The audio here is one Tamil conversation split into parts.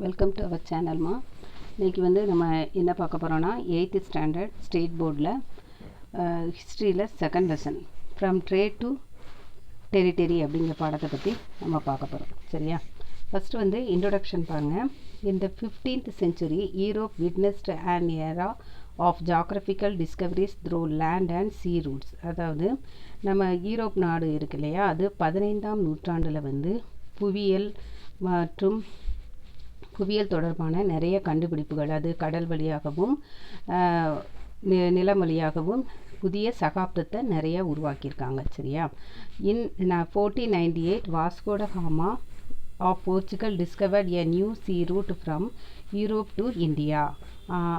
Welcome to our சேனல்மா. இன்றைக்கி நம்ம என்ன பார்க்க போகிறோன்னா 8th ஸ்டாண்டர்ட் ஸ்டேட் போர்டில் ஹிஸ்ட்ரியில் second lesson from trade to territory அப்படிங்கிற பாடத்தை பற்றி நம்ம பார்க்க போகிறோம். சரியா? ஃபஸ்ட்டு இன்ட்ரொடக்ஷன் பாருங்கள். In the 15th century, Europe witnessed an era of geographical discoveries through land and sea routes. அதாவது நம்ம யூரோப் நாடு இருக்கு இல்லையா, அது 15ஆம் நூற்றாண்டில் புவியியல் மற்றும் புவியியல் தொடர்பான நிறைய கண்டுபிடிப்புகள், அது கடல் வழியாகவும் நிலம் வழியாகவும் புதிய சகாப்தத்தை நிறைய உருவாக்கியிருக்காங்க. சரியா? In 1498 Vasco da Gama of Portugal discovered a new sea route from Europe to India.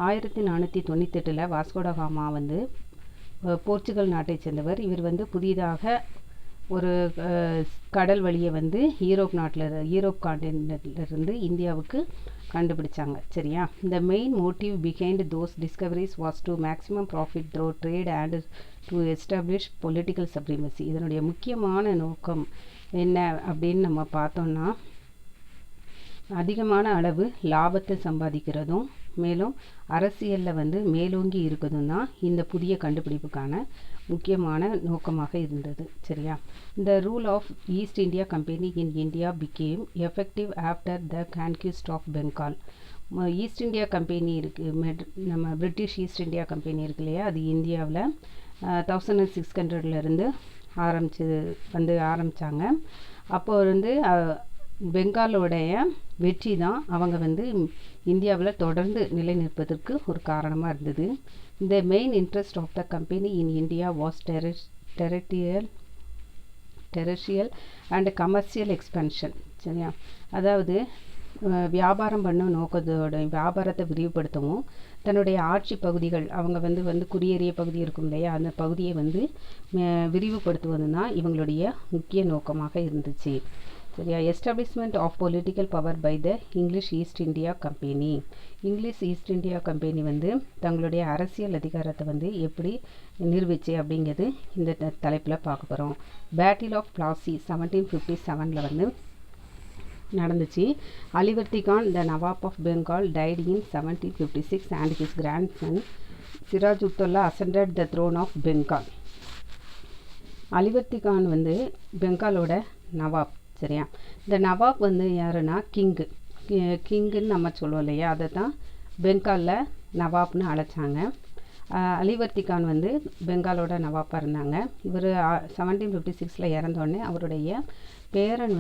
1498 Vasco da Gama Portugal நாட்டை சேர்ந்தவர். இவர் புதிதாக ஒரு கடல் வழியை யூரோப் காண்டினென்ட்லேருந்து இந்தியாவுக்கு கண்டுபிடிச்சாங்க. சரியா? The main motive behind those discoveries was to maximum profit through trade and to establish political supremacy. இதனுடைய முக்கியமான நோக்கம் என்ன அப்படின்னு நம்ம பார்த்தோம்னா, அதிகமான அளவு லாபத்தை சம்பாதிக்கிறதும் மேலும் அரசியலில் மேலோங்கி இருக்கிறதும் தான் இந்த புதிய கண்டுபிடிப்புக்கான முக்கியமான நோக்கமாக இருந்தது. சரியா? The rule of East India Company in India became effective after the conquest of Bengal. East India Company இருக்குது, நம்ம பிரிட்டிஷ் ஈஸ்ட் இந்தியா கம்பெனி இருக்கு இல்லையா, அது இந்தியாவில் 1600 ஆரம்பித்தாங்க. அப்போ பெங்காலோடைய வெற்றி தான் அவங்க இந்தியாவில் தொடர்ந்து நிலை நிற்பதற்கு ஒரு காரணமாக இருந்தது. The main interest of the company in India was terrestrial and commercial expansion. சரியா? அதாவது வியாபாரம் பண்ணும் நோக்கத்தோட வியாபாரத்தை விரிவுபடுத்தவும், தன்னுடைய ஆட்சி பகுதிகள் அவங்க குடியேறிய பகுதி இருக்கும் இல்லையா, அந்த பகுதியை விரிவுபடுத்துவது தான் இவங்களுடைய முக்கிய நோக்கமாக இருந்துச்சு. சரியா? Establishment of political power by the English East India Company. English East India Company தங்களுடைய அரசியல் அதிகாரத்தை எப்படி நிரூபிச்சு அப்படிங்கிறது இந்த தலைப்பில் பார்க்க போகிறோம். பேட்டில் ஆஃப் பிளாசி 1757 நடந்துச்சு. Alivardi Khan the nawab of Bengal died in 1756 and his grandson Siraj ud-Daulah ascended the throne of Bengal. Alivardi Khan பெங்காலோட நவாப். சரியா? இந்த நவாப் யாருன்னா கிங்குன்னு நம்ம சொல்லுவோம் இல்லையா, அதை தான் பெங்காலில் நவாப்னு அழைச்சாங்க. அலிவர்தி கான் பெங்காலோட நவாப்பாக இருந்தாங்க. இவர் 1756 இறந்தோடனே அவருடைய பேரன்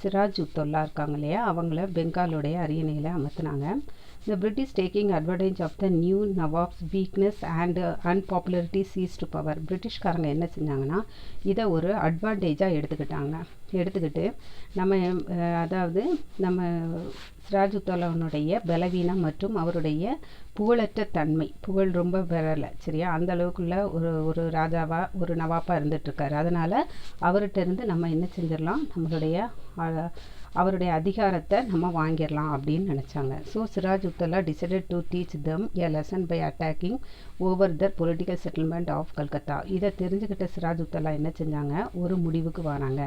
சிராஜ் உத்தோல்லா இருக்காங்க இல்லையா, அவங்கள பெங்காலோடைய அரியணையில் அமர்த்தினாங்க. The British taking advantage of the new Nawab's weakness and unpopularity seized power. பிரிட்டிஷ்காரங்க என்ன செஞ்சாங்கன்னா, இதை ஒரு அட்வான்டேஜாக எடுத்துக்கிட்டு அதாவது நம்ம சிராஜ் உத்தோல்லாவுடைய பலவீனம் மற்றும் அவருடைய புகழற்ற தன்மை, புகழ் ரொம்ப பெறலை. சரியா? அந்த அளவுக்குள்ள ஒரு ராஜாவாக ஒரு நவாப்பாக இருந்துகிட்ருக்காரு. அதனால் அவர்கிட்ட இருந்து நம்ம என்ன செஞ்சிடலாம், அவருடைய அதிகாரத்தை நம்ம வாங்கிடலாம் அப்படின்னு நினச்சாங்க. So Siraj ud-Daulah decided to teach them a lesson by attacking over the political settlement of Calcutta. இதை தெரிஞ்சுக்கிட்ட சிராஜ் உத்தோல்லா என்ன செஞ்சாங்க, ஒரு முடிவுக்கு வராங்க,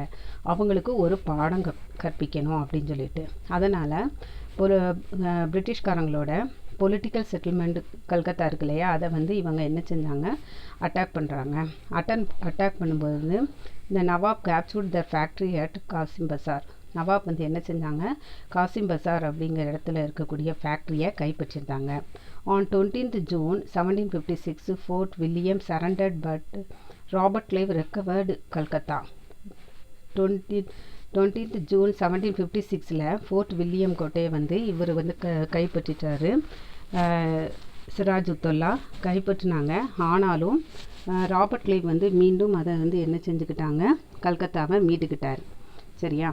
அவங்களுக்கு ஒரு பாடம் கற்பிக்கணும் அப்படின்னு சொல்லிட்டு. அதனால் ஒரு பிரிட்டிஷ்காரங்களோட பொலிட்டிக்கல் செட்டில்மெண்ட் கல்கத்தா இருக்கு இல்லையா, அதை இவங்க என்ன செஞ்சாங்க, அட்டாக் பண்ணுறாங்க. அட்டாக் பண்ணும்போது இந்த நவாப் captured the factory at Kasim Bazar. நவாப் என்ன செஞ்சாங்க, காசிம் பசார் அப்படிங்கிற இடத்துல இருக்கக்கூடிய ஃபேக்ட்ரியை கைப்பற்றிருந்தாங்க. On 20th June 1756 Fort William surrendered but Robert Clive recovered Calcutta. 20th June 1756 Fort William கோட்டையை இவர் கைப்பற்றிட்டாரு. சிராஜ் உத்தோல்லா கைப்பற்றினாங்க. ஆனாலும் ராபர்ட் கிளைவ் மீண்டும் அதை என்ன செஞ்சுக்கிட்டாங்க, கல்கத்தாவை மீட்டுக்கிட்டார். சரியா?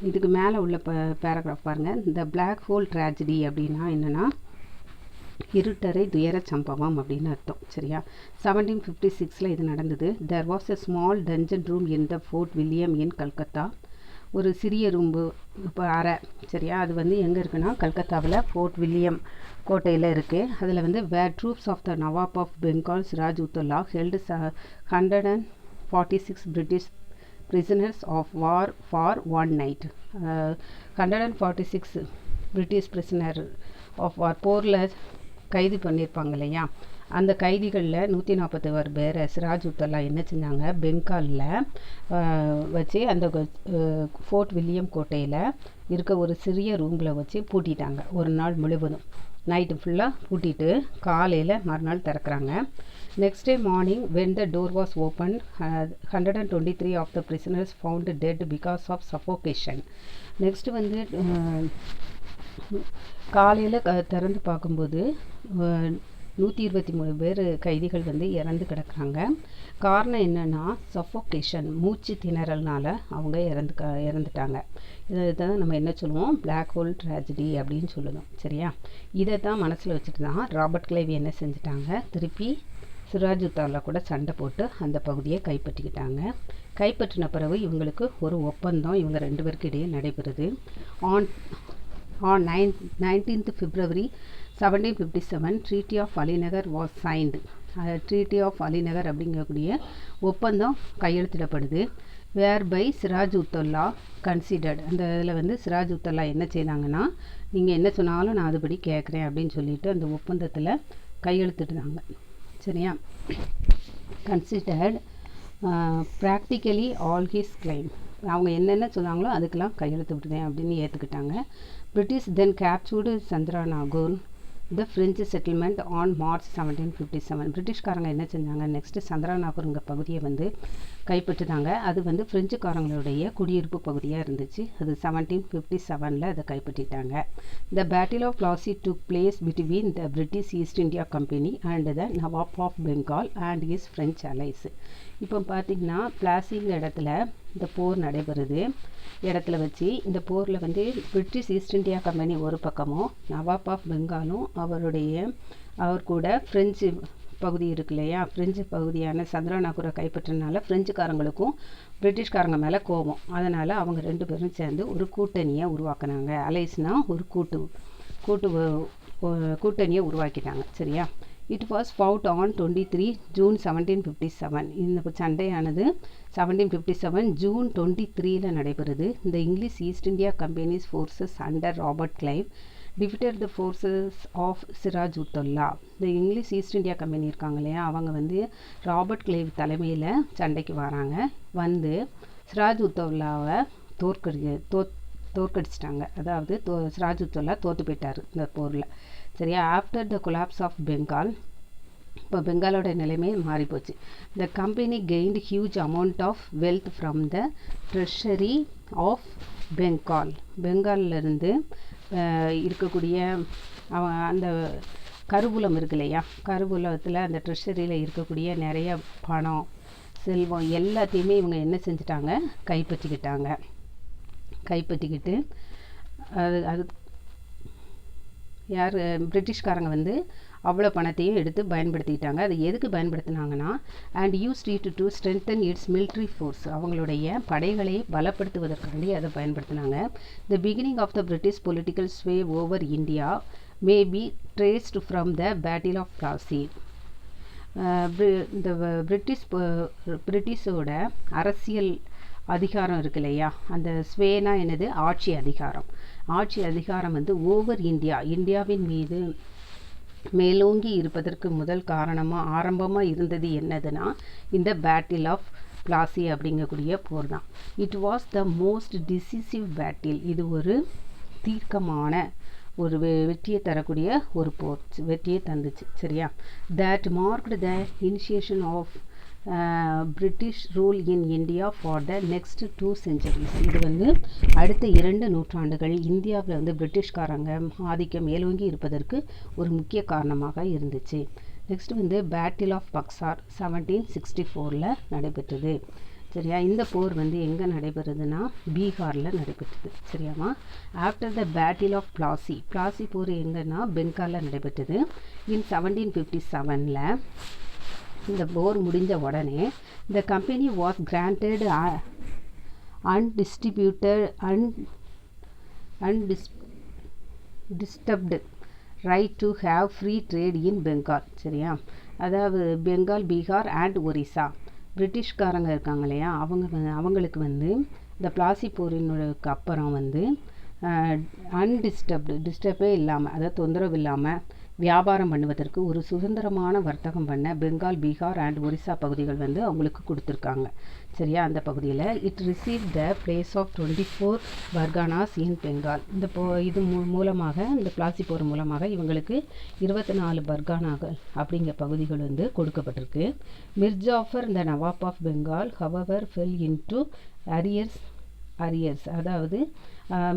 இதுக்கு மேலே உள்ள பேராகிராஃப் பாருங்கள். இந்த பிளாக் ஹோல் ட்ராஜடி அப்படின்னா என்னென்னா, இருட்டறை துயர சம்பவம் அப்படின்னு அர்த்தம். சரியா? 1756 இது நடந்தது. There was a small dungeon room in the Fort William in Calcutta. ஒரு சிறிய ரூம்பு, இப்போ அறை. சரியா? அது எங்கே இருக்குன்னா, கல்கத்தாவில் ஃபோர்ட் வில்லியம் கோட்டையில் இருக்குது. அதில் were troops of the nawab of Bengal Siraj ud-Daulah held 146 British prisoners of war for one night. 146 British prisoner of war போரில் கைது பண்ணியிருப்பாங்க இல்லையா, அந்த கைதிகளில் 141 பேரை சிராஜுத்தல்லா என்ன செஞ்சாங்க, பெங்காலில் வச்சு அந்த ஃபோர்ட் வில்லியம் கோட்டையில் இருக்க ஒரு சிறிய ரூமில் வச்சு பூட்டிட்டாங்க. ஒரு நாள் முழுவதும் நைட்டு ஃபுல்லாக பூட்டிட்டு காலையில் மறுநாள் திறக்கிறாங்க. Next day morning when the door was opened, 123 of the prisoners found dead because of suffocation. Next வந்து காலையில் திறந்து பார்க்கும்போது 123 பேர் கைதிகள் வந்து இறந்து கிடக்குறாங்க. காரணம் என்னென்னா சஃபோகேஷன், மூச்சு திணறல்னால அவங்க இறந்துட்டாங்க. இதை தான் நம்ம என்ன சொல்லுவோம், பிளாக் ஹோல் ட்ராஜடி அப்படின்னு சொல்லணும். சரியா, இதை தான் மனசில் வச்சுட்டு தான் ராபர்ட் கிளைவ் என்ன செஞ்சுட்டாங்க, திருப்பி சிராஜுத்தல்லா கூட சண்டை போட்டு அந்த பகுதியை கைப்பற்றிக்கிட்டாங்க. கைப்பற்றின பிறகு இவங்களுக்கு ஒரு ஒப்பந்தம் இவங்க 2 பேருக்கு இடையே நடைபெறுது. on 19th February 1757 treaty of Alinagar was signed. Treaty of Alinagar அப்படிங்கக்கூடிய ஒப்பந்தம் கையெழுத்திடப்படுது. வேர் பை சிராஜுத்தல்லா கன்சிடர்ட். அந்த இதில் வந்து சிராஜுத்தல்லா என்ன செய்தாங்கன்னா, நீங்கள் என்ன சொன்னாலும் நான் அதுபடி கேட்குறேன் அப்படின்னு சொல்லிட்டு அந்த ஒப்பந்தத்தில் கையெழுத்திட்டாங்க. சரியா, considered practically all his claim. அவங்க என்னென்ன சொன்னாங்களோ அதுக்கெல்லாம் கையெழுத்து விட்டுதேன் அப்படின்னு ஏற்றுக்கிட்டாங்க. British then captured Chandernagore the French settlement on March 1757. பிரிட்டிஷ்காரங்க என்ன செஞ்சாங்க, நெக்ஸ்ட்டு சந்திரநாகூருங்க பகுதியை வந்து கைப்பற்றினாங்க. அது வந்து ஃப்ரெஞ்சுக்காரங்களுடைய குடியிருப்பு பகுதியாக இருந்துச்சு. அது 1757 அதை கைப்பற்றிட்டாங்க. The battle of Plassey took place between the British East India Company and the nawab of Bengal and his French allies. இப்போ பார்த்திங்கன்னா பிளாசிங்கிற இடத்துல இந்த போர் நடைபெறுது. இடத்துல வச்சு இந்த போரில் வந்து பிரிட்டிஷ் ஈஸ்ட் இந்தியா கம்பெனி ஒரு பக்கமும், நவாப் ஆஃப் பெங்காலும் அவர் கூட ஃப்ரெஞ்சு பகுதி இருக்கு இல்லையா, ஃப்ரெஞ்சு பகுதியான சந்திரநாகூரை கைப்பற்றினால ஃப்ரெஞ்சுக்காரங்களுக்கும் பிரிட்டிஷ்காரங்க மேலே கோபம். அதனால் அவங்க 2 பேரும் சேர்ந்து ஒரு கூட்டணியை உருவாக்குனாங்க. அலைஸ்னால் ஒரு கூட்டணியை உருவாக்கிட்டாங்க. சரியா, it was fought on 23 June 1757. இந்த சண்டையானது 1757 ஜூன் 23 நடைபெறுது. இந்த English East India Company's forces under Robert Clive defeated the forces of Siraj-ud-Daulah. இந்த இங்கிலீஷ் ஈஸ்ட் இந்தியா கம்பெனி இருக்காங்க இல்லையா, அவங்க வந்து ராபர்ட் கிளைவ் தலைமையில் சண்டைக்கு வராங்க. வந்து சிராஜுத்தல்லாவை தோற்கடிச்சிட்டாங்க. அதாவது சிராஜுத்தல்லா தோற்று போயிட்டார் இந்த போரில். சரியா, after the collapse of Bengal, இப்போ பெங்காலோட நிலைமை மாறி போச்சு. The company gained huge amount of wealth from the treasury of Bengal. பெங்காலிருந்து இருக்கக்கூடிய அந்த கருவூலம் இருக்கு இல்லையா, கருவூலத்தில் அந்த ட்ரெஷரியில் இருக்கக்கூடிய நிறைய பணம், செல்வம் எல்லாத்தையுமே இவங்க என்ன செஞ்சிட்டாங்க, கைப்பற்றிக்கிட்டு அது யார், பிரிட்டிஷ்காரங்க வந்து அவ்வளோ பணத்தையும் எடுத்து பயன்படுத்திக்கிட்டாங்க. அது எதுக்கு பயன்படுத்தினாங்கன்னா, and used it to strengthen its military force. அவங்களுடைய படைகளை பலப்படுத்துவதற்காண்டி அதை பயன்படுத்தினாங்க. The beginning of the British political sway over India may be traced from the battle of Plassey. இந்த பிரிட்டிஷோட அரசியல் அதிகாரம் இருக்கு இல்லையா, அந்த ஸ்வேனா என்னது, ஆட்சி அதிகாரம் வந்து ஓவர் இந்தியாவின் மீது மேலோங்கி இருப்பதற்கு முதல் ஆரம்பமாக இருந்தது என்னதுன்னா, இந்த பேட்டில் ஆஃப் பிளாசி அப்படிங்கக்கூடிய போர் தான். It was the most டிசிசிவ் battle. இது ஒரு தீர்க்கமான ஒரு வெற்றியை தரக்கூடிய ஒரு போர், வெற்றியை தந்துச்சு. சரியா, that marked the initiation of British rule in India for the next 2 centuries. இது வந்து அடுத்த 2 நூற்றாண்டுகள் இந்தியாவில் வந்து பிரிட்டிஷ்காரங்க ஆதிக்கம் மேலோங்கி இருப்பதற்கு ஒரு முக்கிய காரணமாக இருந்துச்சு. நெக்ஸ்ட் வந்து பேட்டில் ஆஃப் பக்சார் 1764 நடைபெற்றது. சரியா, இந்த போர் வந்து எங்கே நடைபெறுதுன்னா பீகாரில் நடைபெற்றது. சரியாமா, after the battle of Plassey போர் எங்கன்னா பெங்காலில் நடைபெற்றது. இன் 1757 இந்த போர் முடிஞ்ச உடனே இந்த company was granted undisturbed right to have free trade இன் பெங்கால். சரியா, அதாவது பெங்கால், பீகார் அண்ட் ஒரிசா. பிரிட்டிஷ்காரங்க இருக்காங்க இல்லையா, அவங்களுக்கு வந்து இந்த பிளாசி போரினுக்கு அப்புறம் வந்து டிஸ்டர்பே இல்லாமல், அதாவது தொந்தரவு இல்லாமல் வியாபாரம் பண்ணுவதற்கு ஒரு சுதந்திரமான வர்த்தகம் பண்ண பெங்கால், பீகார் அண்ட் ஒரிசா பகுதிகள் வந்து அவங்களுக்கு கொடுத்துருக்காங்க. சரியா? அந்த பகுதியில் it receive the place of 24 Parganas in Bengal. இது மூலமாக, இந்த பிளாசி போர் மூலமாக இவங்களுக்கு 24 பர்கானாக்கள் அப்படிங்கிற பகுதிகள் வந்து கொடுக்கப்பட்டிருக்கு. மிர்ஜாஃபர் இந்த nawab of Bengal however fell into arrears, அதாவது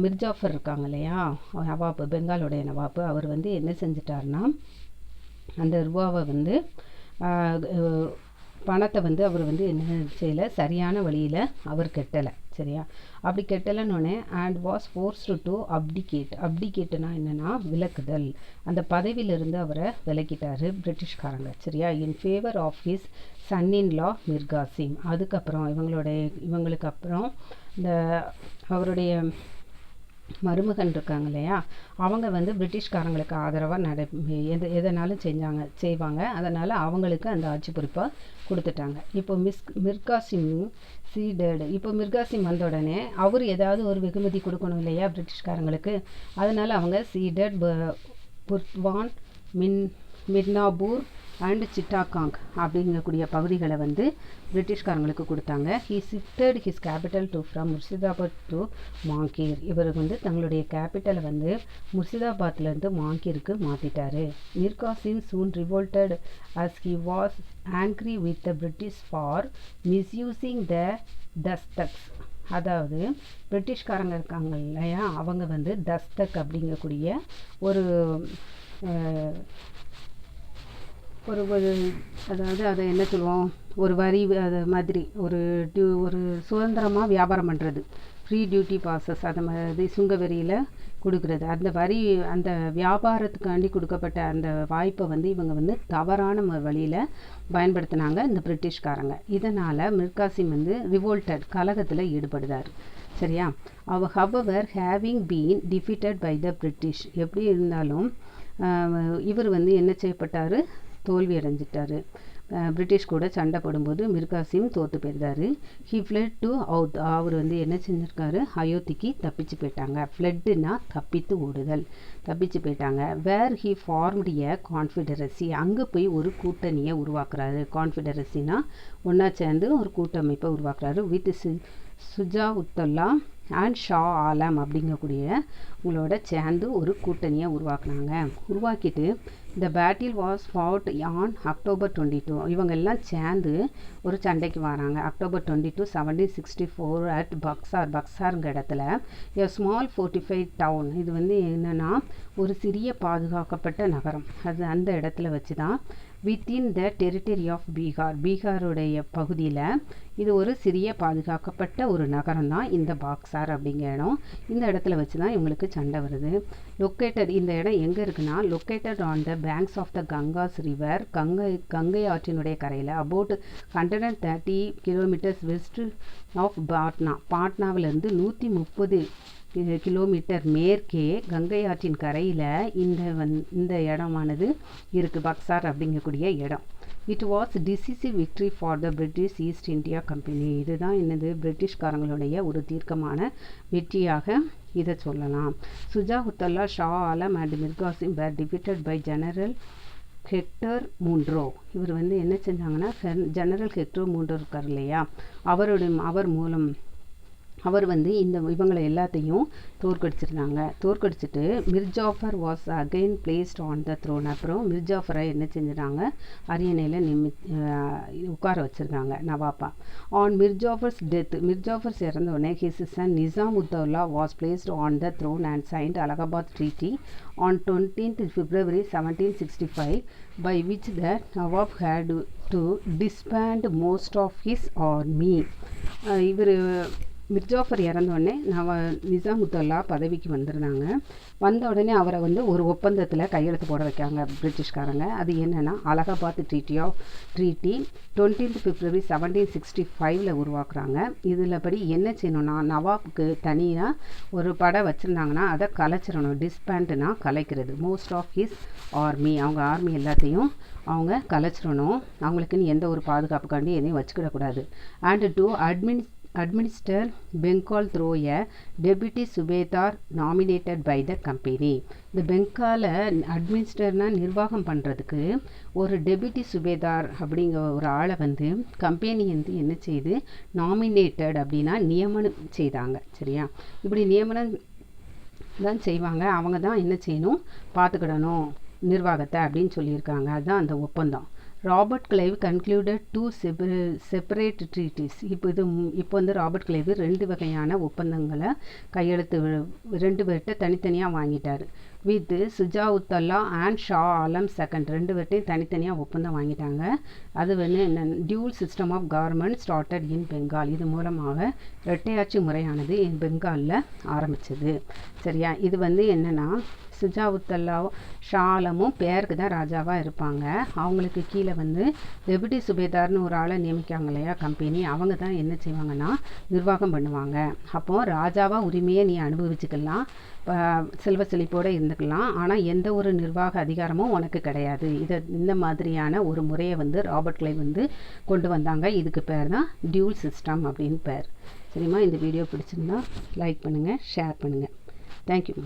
மிர்ஜாஃபர் இருக்காங்க இல்லையா, நவாப்பு, பெங்காலோடைய நவாப்பு, அவர் வந்து என்ன செஞ்சிட்டார்னா, அந்த ரூபாவை வந்து பணத்தை வந்து அவர் வந்து என்ன செய்யலை, சரியான வழியில் அவர் கட்டலை. சரியா? அப்படி கெட்டலைன்னொன்னே அண்ட் வாஸ் ஃபோர்ஸ்டு டு அப்டிகேட்னா என்னென்னா விலக்குதல், அந்த பதவியிலிருந்து அவரை விலக்கிட்டார் பிரிட்டிஷ்காரங்க. சரியா? In favour of his son in law Mir Kasim. அதுக்கப்புறம் இவங்களுக்கு அப்புறம் இந்த அவருடைய மருமகன் இருக்காங்க இல்லையா, அவங்க வந்து பிரிட்டிஷ்காரங்களுக்கு ஆதரவாக எதனாலும் செய்வாங்க. அதனால் அவங்களுக்கு அந்த ஆட்சி பொறுப்பாக கொடுத்துட்டாங்க. இப்போ மிர்காசிம் சீடட். இப்போ மிர்காசிம் வந்த உடனே அவர் ஏதாவது ஒரு வெகுமதி கொடுக்கணும் இல்லையா பிரிட்டிஷ்காரங்களுக்கு. அதனால் அவங்க சீடட் புர்த்வான், மிட்னாபூர் அண்ட் சிட்டாகாங் அப்படிங்கக்கூடிய பகுதிகளை வந்து பிரிட்டிஷ்காரங்களுக்கு கொடுத்தாங்க. He shifted his capital from Murshidabad to Monghyr. இவர் வந்து தங்களுடைய கேபிட்டலை வந்து முர்ஷிதாபாத்லேருந்து மாங்கீருக்கு மாற்றிட்டார். Mir Kasim soon revolted as he was angry with the British for misusing the dastaks. அதாவது பிரிட்டிஷ்காரங்க இருக்காங்க இல்லையா, அவங்க வந்து தஸ்தக் அப்படிங்கக்கூடிய ஒரு அதாவது அதை என்ன சொல்லுவோம், ஒரு வரி அது மாதிரி ஒரு சுதந்திரமாக வியாபாரம் பண்ணுறது, ஃப்ரீ டியூட்டி பாசஸ், அந்த மாதிரி சுங்க வரியில் கொடுக்குறது. அந்த வியாபாரத்துக்காண்டி கொடுக்கப்பட்ட அந்த வாய்ப்பை வந்து இவங்க வந்து தவறான வழியில் பயன்படுத்தினாங்க இந்த பிரிட்டிஷ்காரங்க. இதனால் மிர்காசிம் வந்து ரிவோல்டட், கலகத்தில் ஈடுபடுதார். சரியா? However having been defeated by the British. எப்படி இருந்தாலும் இவர் வந்து என்ன செய்யப்பட்டார், தோல்வி அடைஞ்சிட்டார். பிரிட்டிஷ் கூட சண்டை போடும்போது மிர்காசிம் தோற்று போயிருந்தார். He fled to Awadh. அவர் வந்து என்ன செஞ்சுருக்காரு, அயோத்திக்கு தப்பிச்சு போயிட்டாங்க. ஃப்ளட்டுனா தப்பித்து ஓடுதல், தப்பிச்சு போயிட்டாங்க. Where he formed a confederacy. அங்கே போய் ஒரு கூட்டணியை உருவாக்குறாரு. கான்ஃபெடரசினா ஒன்றா சேர்ந்து ஒரு கூட்டமைப்பை உருவாக்குறாரு. வித் சுஜாவுத்தல்லா அண்ட் ஷா ஆலம் அப்படிங்கக்கூடிய உங்களோட சேர்ந்து ஒரு கூட்டணியை உருவாக்கிட்டு இந்த பேட்டில் வாஸ் ஃபாட் ஆன் October 22. இவங்க எல்லாம் சேர்ந்து ஒரு சண்டைக்கு வராங்க. October 22, 1764 அட் பக்சாருங்க இடத்துல எ ஸ்மால் ஃபோர்ட்டிஃபைட் டவுன். இது வந்து என்னென்னா ஒரு சிறிய பாதுகாக்கப்பட்ட நகரம். அந்த இடத்துல வச்சு தான் வித்தின் த டெரிட்டரி ஆஃப் பீகாருடைய பகுதியில் இது ஒரு சிறிய பாதுகாக்கப்பட்ட ஒரு நகரம் தான் இந்த பாக்சார் அப்படிங்கிற இடம். இந்த இடத்துல வச்சு தான் இவங்களுக்கு சண்டை வருது. இந்த இடம் எங்கே இருக்குன்னா, located on the banks of the Gangas river. Ganga ஆற்றினுடைய கரையில் அபவுட் 130 கிலோமீட்டர்ஸ் வெஸ்ட் ஆஃப் பாட்னாவிலேருந்து 130 கிலோமீட்டர் மேற்கே கங்கை ஆற்றின் கரையில் இந்த இடமானது இருக்குது, பக்சார் அப்படிங்கக்கூடிய இடம். It was decisive victory for the British East India Company. இதுதான் என்னது, பிரிட்டிஷ்காரங்களுடைய ஒரு தீர்க்கமான வெற்றியாக இதை சொல்லலாம். Shuja-ud-Daulah, Shah Alam and Mir Kasim were defeated by General Hector Munro. இவர் வந்து என்ன செஞ்சாங்கன்னா, ஜெனரல் ஹெக்டர் மூன்ட்ரோ இருக்கார் இல்லையா, அவர் வந்து இவங்களை எல்லாத்தையும் தோற்கடிச்சிட்டு Mir Jafar was again placed on the throne. அப்புறம் மிர்ஜாஃபரை என்ன செஞ்சிட்டாங்க, அரியணையில் உட்கார வச்சுருந்தாங்க நவாப்பா. ஆன் மிர்ஜாஃபர்ஸ் டெத், மிர்ஜாஃபர்ஸ் இறந்த உடனே his son Nizam-ud-Daulah was placed on the throne and signed Allahabad treaty on 20th February 1765 by which the Nawab had to disband most of his army. இவர் மிர்ஜாஃபர் இறந்தோடனே நிசாமுத்தௌலா பதவிக்கு வந்த உடனே அவரை வந்து ஒரு ஒப்பந்தத்தில் கையெழுத்து போட வைக்காங்க பிரிட்டிஷ்காரங்க. அது என்னென்னா அலகாபாத் ட்ரீட்டி 20th February 1765 உருவாக்குறாங்க. இதில் படி என்ன செய்யணும்னா, நவாப்புக்கு தனியாக ஒரு படை வச்சுருந்தாங்கன்னா அதை கலைச்சிடணும். டிஸ்பேண்ட்னா கலைக்கிறது. மோஸ்ட் ஆஃப் ஹிஸ் ஆர்மி, அவங்க ஆர்மி எல்லாத்தையும் அவங்க கலைச்சிடணும். அவங்களுக்குன்னு எந்த ஒரு பாதுகாப்புக்காண்டி எதையும் வச்சுக்கிடக்கூடாது. And to administer Bengal through a deputy subedar nominated by the company. இந்த பெங்காலை அட்மினிஸ்டர்னா நிர்வாகம் பண்ணுறதுக்கு ஒரு டெபுட்டி சுபேதார் அப்படிங்கிற ஒரு ஆளை வந்து கம்பெனி வந்து என்ன செய்து நாமினேட்டட் அப்படின்னா நியமனம் செய்தாங்க. சரியா, இப்படி நியமனம் தான் செய்வாங்க. அவங்க தான் என்ன செய்யணும், பார்த்துக்கிடணும் நிர்வாகத்தை அப்படின்னு சொல்லியிருக்காங்க. அதுதான் அந்த ஒப்பந்தம். Robert Clive concluded 2 separate treaties. இப்போ வந்து ராபர்ட் கிளைவ் 2 வகையான ஒப்பந்தங்களை கையெழுத்து 2 பேர்கிட்ட தனித்தனியாக வாங்கிட்டார். With Shuja-ud-Daulah and Shah Alam second 2 பேர்ட்டையும் தனித்தனியாக ஒப்பந்தம் வாங்கிட்டாங்க. அது வந்து என்ன, dual system of government started in Bengal. இது மூலமாக இரட்டையாட்சி முறையானது பெங்காலில் ஆரம்பித்தது. சரியா, இது வந்து என்னென்னா சுஜாவுத்தல்லாவும் ஷாலமும் பேருக்கு தான் ராஜாவாக இருப்பாங்க. அவங்களுக்கு கீழே வந்து டெபுட்டி சுபேதார்னு ஒரு ஆளை நியமிக்காங்க இல்லையா கம்பெனி, அவங்க தான் என்ன செய்வாங்கன்னா நிர்வாகம் பண்ணுவாங்க. அப்போது ராஜாவாக உரிமையை நீ அனுபவிச்சுக்கலாம், செல்வ செழிப்போடு இருந்துக்கலாம், ஆனால் எந்த ஒரு நிர்வாக அதிகாரமும் உனக்கு கிடையாது. இந்த மாதிரியான ஒரு முறையை வந்து ராபர்ட் கிளைவ் வந்து கொண்டு வந்தாங்க. இதுக்கு பேர் தான் டியூல் சிஸ்டம் அப்படின்னு பேர். சரிம்மா, இந்த வீடியோ பிடிச்சிருந்தா லைக் பண்ணுங்கள், ஷேர் பண்ணுங்கள். தேங்க்யூ.